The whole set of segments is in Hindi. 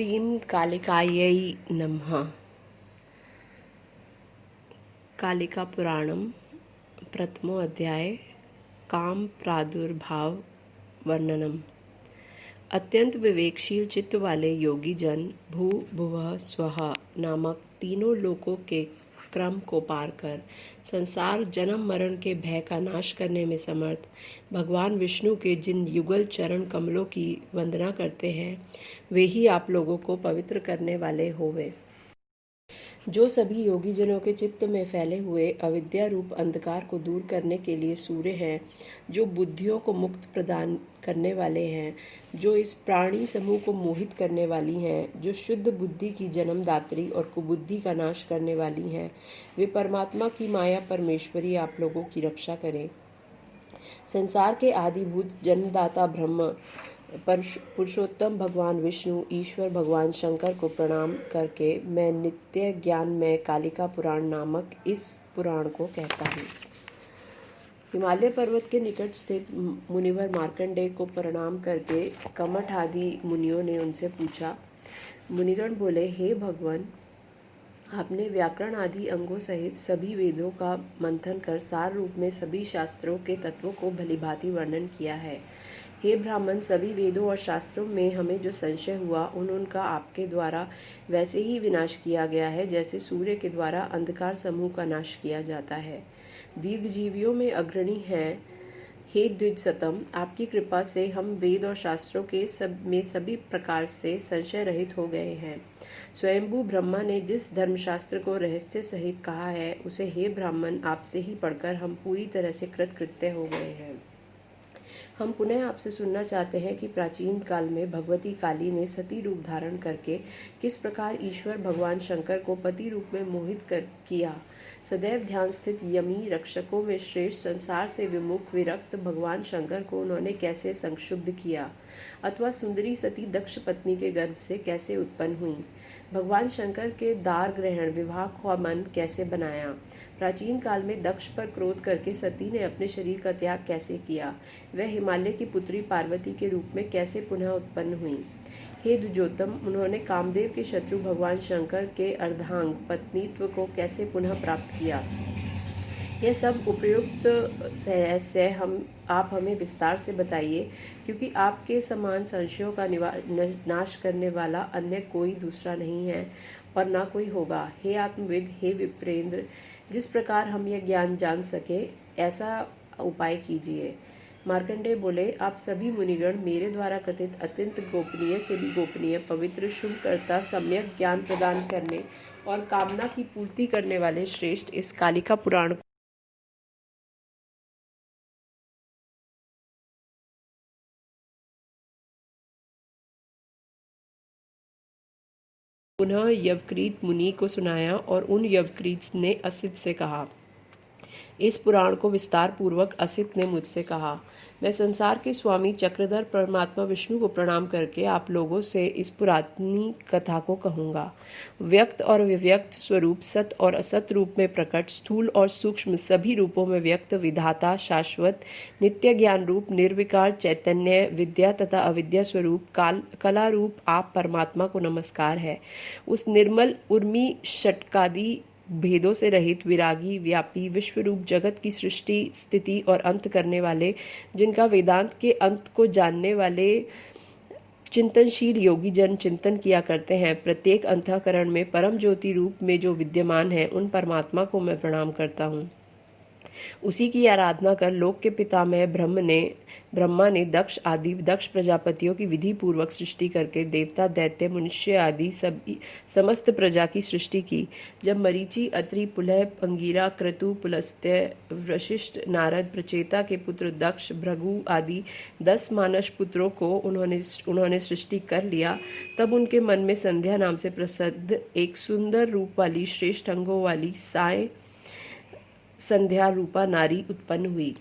श्रीं कालिकायै नमः। कालिका पुराणम प्रथमो अध्याय काम प्रादुर्भाव वर्णनम। अत्यंत विवेकशील चित्त वाले योगी जन भू भुवः स्वः नामक तीनों लोकों के क्रम को पार कर संसार जन्म मरण के भय का नाश करने में समर्थ भगवान विष्णु के जिन युगल चरण कमलों की वंदना करते हैं, वे ही आप लोगों को पवित्र करने वाले होवे। जो सभी योगी जनों के चित्त में फैले हुए अविद्या रूप अंधकार को दूर करने के लिए सूर्य हैं, जो बुद्धियों को मुक्त प्रदान करने वाले हैं, जो इस प्राणी समूह को मोहित करने वाली हैं, जो शुद्ध बुद्धि की जन्मदात्री और कुबुद्धि का नाश करने वाली हैं, वे परमात्मा की माया परमेश्वरी आप लोगों की रक्षा करें। संसार के आदिभूत जन्मदाता ब्रह्म पुरुषोत्तम भगवान विष्णु ईश्वर भगवान शंकर को प्रणाम करके मैं नित्य ज्ञान में कालिका पुराण नामक इस पुराण को कहता हूँ। हिमालय पर्वत के निकट स्थित मुनिवर मार्कंडेय को प्रणाम करके कमठ आदि मुनियों ने उनसे पूछा। मुनिगण बोले, हे भगवान, आपने व्याकरण आदि अंगों सहित सभी वेदों का मंथन कर सार रूप में सभी शास्त्रों के तत्वों को भलीभांति वर्णन किया है। हे ब्राह्मण, सभी वेदों और शास्त्रों में हमें जो संशय हुआ उनका आपके द्वारा वैसे ही विनाश किया गया है जैसे सूर्य के द्वारा अंधकार समूह का नाश किया जाता है। दीर्घजीवियों में अग्रणी हैं हे द्विजसतम, आपकी कृपा से हम वेद और शास्त्रों के सभी प्रकार से संशय रहित हो गए हैं। स्वयंभू ब्रह्मा ने जिस धर्मशास्त्र को रहस्य सहित कहा है उसे हे ब्राह्मण आपसे ही पढ़कर हम पूरी तरह से कृतकृत्य हो गए हैं। हम पुनः आपसे सुनना चाहते हैं कि प्राचीन काल में भगवती काली ने सती रूप धारण करके किस प्रकार ईश्वर भगवान शंकर को पति रूप में मोहित किया। सदैव ध्यान स्थित यमी रक्षकों में श्रेष्ठ संसार से विमुख विरक्त भगवान शंकर को उन्होंने कैसे संक्षुब्ध किया, अथवा सुंदरी सती दक्ष पत्नी के गर्भ से कैसे उत्पन्न हुई। भगवान शंकर के दार ग्रहण विवाह का मन कैसे बनाया। प्राचीन काल में दक्ष पर क्रोध करके सती ने अपने शरीर का त्याग कैसे किया। वह हिमालय की पुत्री पार्वती के रूप में कैसे पुनः उत्पन्न हुई। हे द्विजोत्तम, उन्होंने कामदेव के शत्रु भगवान शंकर के अर्धांग पत्नीत्व को कैसे पुनः प्राप्त किया। यह सब उपयुक्त रहस्य आप हमें विस्तार से बताइए, क्योंकि आपके समान संशयों का नाश करने वाला अन्य कोई दूसरा नहीं है और ना कोई होगा। हे आत्मविद, हे विप्रेंद्र, जिस प्रकार हम यह ज्ञान जान सके ऐसा उपाय कीजिए। मार्कंडेय बोले, आप सभी मुनिगण मेरे द्वारा कथित अत्यंत गोपनीय से भी गोपनीय पवित्र शुभकर्ता सम्यक ज्ञान प्रदान करने और कामना की पूर्ति करने वाले श्रेष्ठ इस कालिका पुराण पुनः यवक्रीत मुनि को सुनाया और उन यवक्रीत ने असित से कहा। इस पुराण को विस्तार पूर्वक असित ने मुझसे कहा। मैं संसार के स्वामी चक्रधर परमात्मा विष्णु को प्रणाम करके आप लोगों से इस पुरातनी कथा को कहूँगा। व्यक्त और विव्यक्त स्वरूप, सत और असत रूप में प्रकट, स्थूल और सूक्ष्म सभी रूपों में व्यक्त, विधाता, शाश्वत, नित्य ज्ञान रूप, निर्विकार चैतन्य, विद्या तथा अविद्या स्वरूप, कला रूप आप परमात्मा को नमस्कार है। उस निर्मल उर्मी षटकादि भेदों से रहित विरागी व्यापी विश्वरूप जगत की सृष्टि स्थिति और अंत करने वाले, जिनका वेदांत के अंत को जानने वाले चिंतनशील योगी जन चिंतन किया करते हैं, प्रत्येक अंतःकरण में परम ज्योति रूप में जो विद्यमान है, उन परमात्मा को मैं प्रणाम करता हूँ। उसी की आराधना कर लोक के पितामह ब्रह्मा ने दक्ष प्रजापतियों की विधि पूर्वक सृष्टि करके देवता दैत्य मनुष्य आदि समस्त प्रजा की सृष्टि की। जब मरीचि अत्रि पुलह अंगिरा क्रतु पुलस्त्य वशिष्ठ नारद प्रचेता के पुत्र दक्ष भृगु आदि 10 मानस पुत्रों को उन्होंने सृष्टि कर लिया, तब उनके मन में संध्या नाम से प्रसिद्ध एक सुंदर रूप वाली श्रेष्ठ अंगों वाली साय संध्या रूपा नारी उत्पन्न हुई।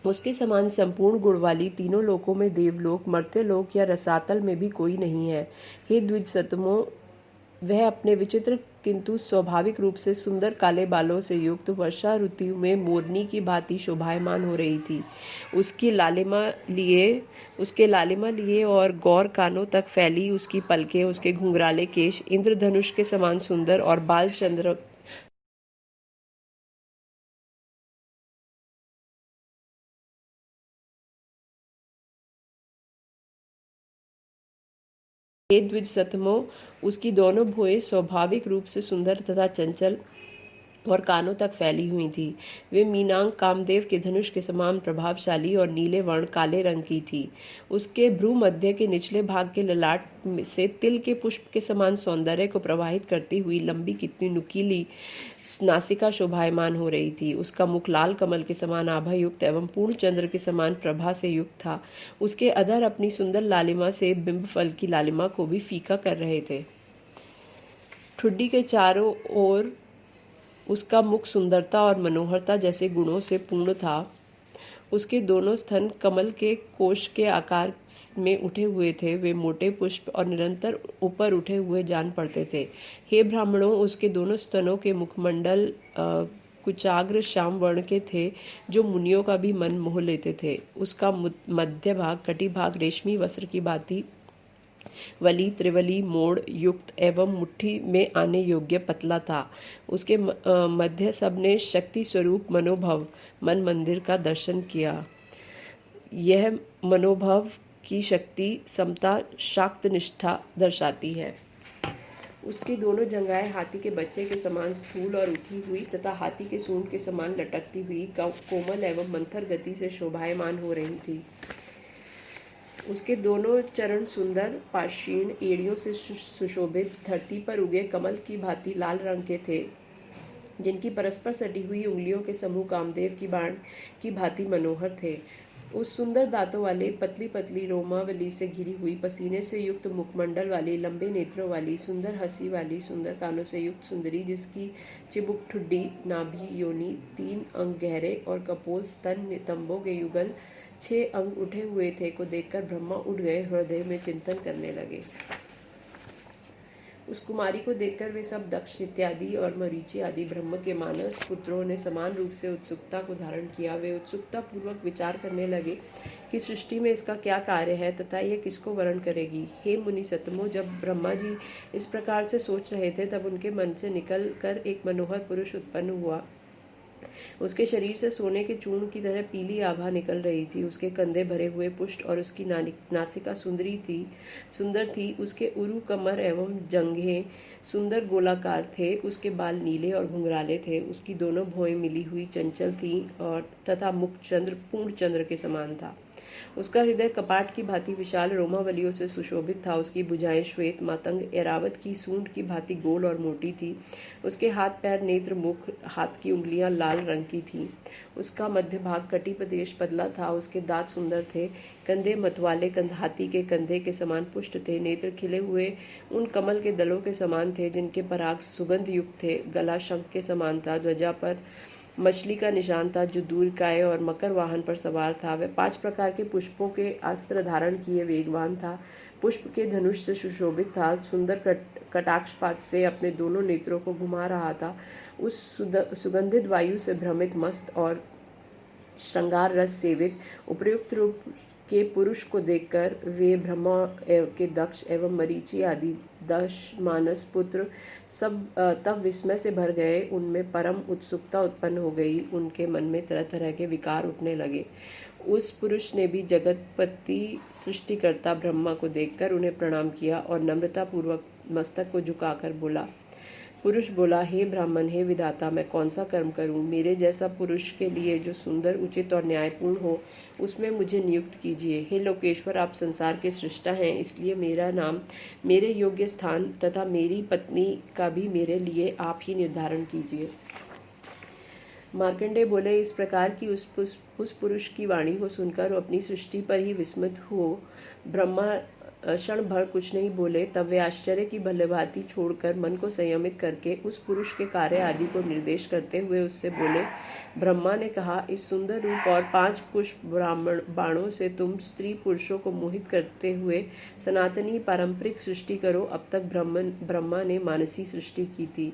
उसके समान संपूर्ण गुण वाली तीनों लोकों में देवलोक, मर्त्यलोक या रसातल में भी कोई नहीं है। हे द्विजसतमो, वह अपने विचित्र किंतु स्वाभाविक रूप से सुंदर काले बालों से युक्त वर्षा ऋतु में मोरनी की भांति शोभायमान हो रही थी। उसके लालिमा लिए और गौर कानों तक फैली उसकी पलकें, उसके घुंघराले केश इंद्रधनुष के समान सुंदर और बाल चंद्र हे द्विज सतमो, उसकी दोनों भुएं स्वाभाविक रूप से सुंदर तथा चंचल और कानों तक फैली हुई थी। वे मीनांग कामदेव के धनुष के समान प्रभावशाली और नीले वर्ण काले रंग की थी। उसके भ्रू मध्य के निचले भाग के ललाट से तिल के पुष्प के समान सौंदर्य को प्रवाहित करती हुई लंबी कितनी नुकीली नासिका शोभायमान हो रही थी। उसका मुख लाल कमल के समान आभा युक्त एवं पूर्ण चंद्र के समान प्रभा से युक्त था। उसके अधर अपनी सुंदर लालिमा से बिंब फल की लालिमा को भी फीका कर रहे थे। ठुड्डी के चारों ओर उसका मुख सुंदरता और मनोहरता जैसे गुणों से पूर्ण था। उसके दोनों स्तन कमल के कोश के आकार में उठे हुए थे। वे मोटे पुष्प और निरंतर ऊपर उठे हुए जान पड़ते थे। हे ब्राह्मणों, उसके दोनों स्तनों के मुखमंडल कुचाग्र श्याम वर्ण के थे, जो मुनियों का भी मन मोह लेते थे। उसका मध्य भाग कटिभाग रेशमी वस्त्र की भांति वली त्रिवली मोड़ युक्त एवं मुट्ठी में आने योग्य पतला था। उसके मध्य सबने शक्ति स्वरूप मनोभव मन मंदिर का दर्शन किया। यह मनोभव की शक्ति समता शाक्त निष्ठा दर्शाती है। उसकी दोनों जंघाएं हाथी के बच्चे के समान स्थूल और उठी हुई तथा हाथी के सूंड के समान लटकती हुई कोमल एवं मंथर गति से शोभायमान हो रही थी। उसके दोनों चरण सुंदर पाषाण एड़ियों से सुशोभित धरती पर उगे कमल की भांति लाल रंग के थे, जिनकी परस्पर सटी हुई उंगलियों के समूह कामदेव की बाण की भांति मनोहर थे। उस सुंदर दांतों वाले पतली पतली रोमावली से घिरी हुई पसीने से युक्त मुखमंडल वाली लंबे नेत्रों वाली सुंदर हंसी वाली सुंदर कानों से युक्त सुंदरी, जिसकी चिबुक ठुड्डी नाभि योनि 3 अंग गहरे और कपोल स्तन नितंबों के युगल 6 अंग उठे हुए थे को देखकर ब्रह्मा उठ गए, हृदय में चिंतन करने लगे। उस कुमारी को देखकर वे सब दक्ष इत्यादि और मरीचि आदि ब्रह्म के मानस पुत्रों ने समान रूप से उत्सुकता को धारण किया। वे उत्सुकता पूर्वक विचार करने लगे कि सृष्टि में इसका क्या कार्य है तथा यह किसको वर्ण करेगी। हे मुनि सतमो, जब ब्रह्मा जी इस प्रकार से सोच रहे थे तब उनके मन से निकल कर एक मनोहर पुरुष उत्पन्न हुआ। उसके शरीर से सोने के चूर्ण की तरह पीली आभा निकल रही थी। उसके कंधे भरे हुए पुष्ट और उसकी नासिका सुंदर थी। उसके उरु कमर एवं जंघें सुंदर गोलाकार थे। उसके बाल नीले और घुंघराले थे। उसकी दोनों भौहें मिली हुई चंचल थीं और तथा मुख पूर्ण चंद्र के समान था। उसका हृदय कपाट की भांति विशाल रोमावलियों से सुशोभित था। उसकी भुजाएं श्वेत मातंग ऐरावत की सूंड की भांति गोल और मोटी थी। उसके हाथ पैर नेत्र मुख हाथ की उंगलियां लाल रंग की थीं। उसका मध्य भाग कटी प्रदेश पतला था। उसके दांत सुंदर थे। कंधे मतवाले हाथी के कंधे के समान पुष्ट थे। नेत्र खिले हुए उन कमल के दलों के समान थे जिनके पराग सुगंध युक्त थे। गला शंख के समान था। ध्वजा पर मछली का निशान था, जो दूरकाय और मकर वाहन पर सवार था। वह 5 प्रकार के पुष्पों के अस्त्र धारण किए वेगवान था। पुष्प के धनुष से सुशोभित था। सुंदर कटाक्षपात से अपने दोनों नेत्रों को घुमा रहा था। उस सुगंधित वायु से भ्रमित मस्त और श्रृंगार रस सेवित उपयुक्त रूप के पुरुष को देखकर वे ब्रह्मा के दक्ष एवं मरीचि आदि 10 मानस पुत्र सब तब विस्मय से भर गए। उनमें परम उत्सुकता उत्पन्न हो गई। उनके मन में तरह तरह के विकार उठने लगे। उस पुरुष ने भी जगतपति सृष्टिकर्ता ब्रह्मा को देखकर उन्हें प्रणाम किया और नम्रतापूर्वक मस्तक को झुकाकर बोला। पुरुष बोला, हे ब्राह्मण, हे विधाता, मैं कौन सा कर्म करूं? मेरे जैसा पुरुष के लिए जो सुंदर उचित और न्यायपूर्ण हो, उसमें मुझे नियुक्त कीजिए। हे लोकेश्वर, आप संसार के सृष्टा हैं, इसलिए मेरा नाम, मेरे योग्य स्थान तथा मेरी पत्नी का भी मेरे लिए आप ही निर्धारण कीजिए। मार्कंडेय बोले, इस प्रकार की उस पुरुष की वाणी को सुनकर अपनी सृष्टि पर ही विस्मित हो ब्रह्मा क्षण भर कुछ नहीं बोले, तब वे आश्चर्य की भलीभांति छोड़कर मन को संयमित करके उस पुरुष के कार्य आदि को निर्देश करते हुए उससे बोले। ब्रह्मा ने कहा, इस सुंदर रूप और 5 पुष्प बाणों से तुम स्त्री पुरुषों को मोहित करते हुए सनातनी पारंपरिक सृष्टि करो। अब तक ब्रह्मा ने मानसी सृष्टि की थी।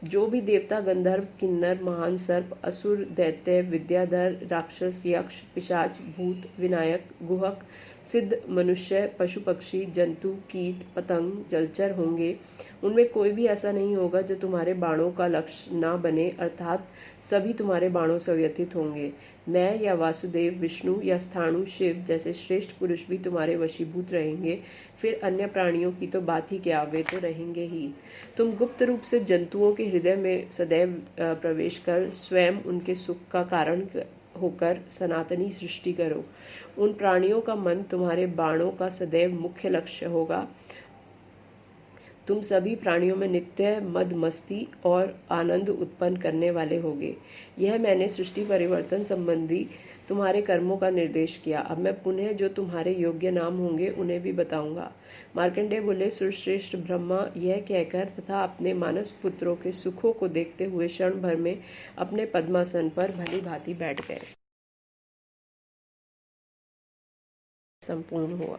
जो भी देवता, गंधर्व, किन्नर, महान सर्प, असुर, दैत्य, विद्याधर, राक्षस, यक्ष, पिशाच, भूत, विनायक, गुहक, सिद्ध, मनुष्य, पशु पक्षी, जंतु, कीट, पतंग, जलचर होंगे, उनमें कोई भी ऐसा नहीं होगा जो तुम्हारे बाणों का लक्ष्य ना बने, अर्थात सभी तुम्हारे बाणों से व्यथित होंगे। मैं या वासुदेव, विष्णु या स्थाणु, शिव जैसे श्रेष्ठ पुरुष भी तुम्हारे वशीभूत रहेंगे। फिर अन्य प्राणियों की तो बात ही क्या, वे तो रहेंगे ही। तुम गुप्त रूप से जंतुओं के हृदय में सदैव प्रवेश कर स्वयं उनके सुख का कारण होकर सनातनी सृष्टि करो। उन प्राणियों का मन तुम्हारे बाणों का सदैव मुख्य लक्ष्य होगा। तुम सभी प्राणियों में नित्य मद मस्ती और आनंद उत्पन्न करने वाले होगे। यह मैंने सृष्टि परिवर्तन संबंधी तुम्हारे कर्मों का निर्देश किया। अब मैं पुनः जो तुम्हारे योग्य नाम होंगे उन्हें भी बताऊंगा। मार्कंडेय बोले, सुरश्रेष्ठ ब्रह्मा यह कहकर तथा अपने मानस पुत्रों के सुखों को देखते हुए क्षण भर में अपने पद्मासन पर भली भांति बैठ गए। संपूर्ण हुआ।